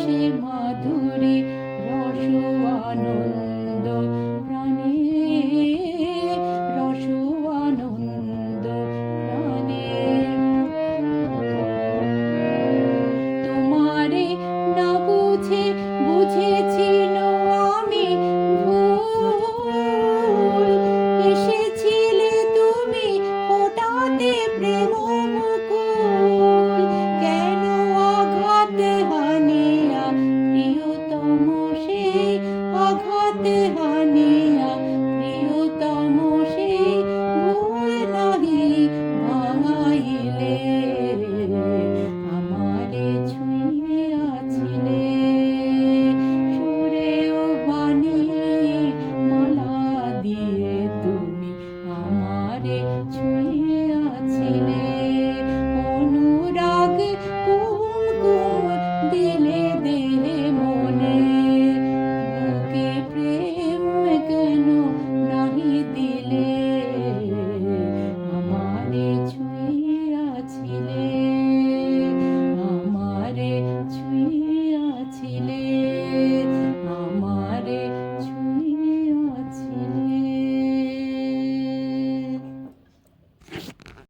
সে মাধুরী রস আনন্দ প্রাণে, রস আনন্দ প্রাণে। তোমারে না বুঝে বুঝেছি আমি ভুল, এসেছিলে তুমি ফোটাতে প্রেম মুকুল। কেন আঘাত হানিয়া প্রিয়তম সেই, আঘাত হানিয়া প্রিয়তম সেই ভুল নাহি ভাঙাইলে, আমারে ছুঁইয়াছিলে সুরে ও বাণী মালা দিয়ে তুমি আমারে ছুঁইয়াছিলে। অনুরাগ কুমকুম দিলে দেহে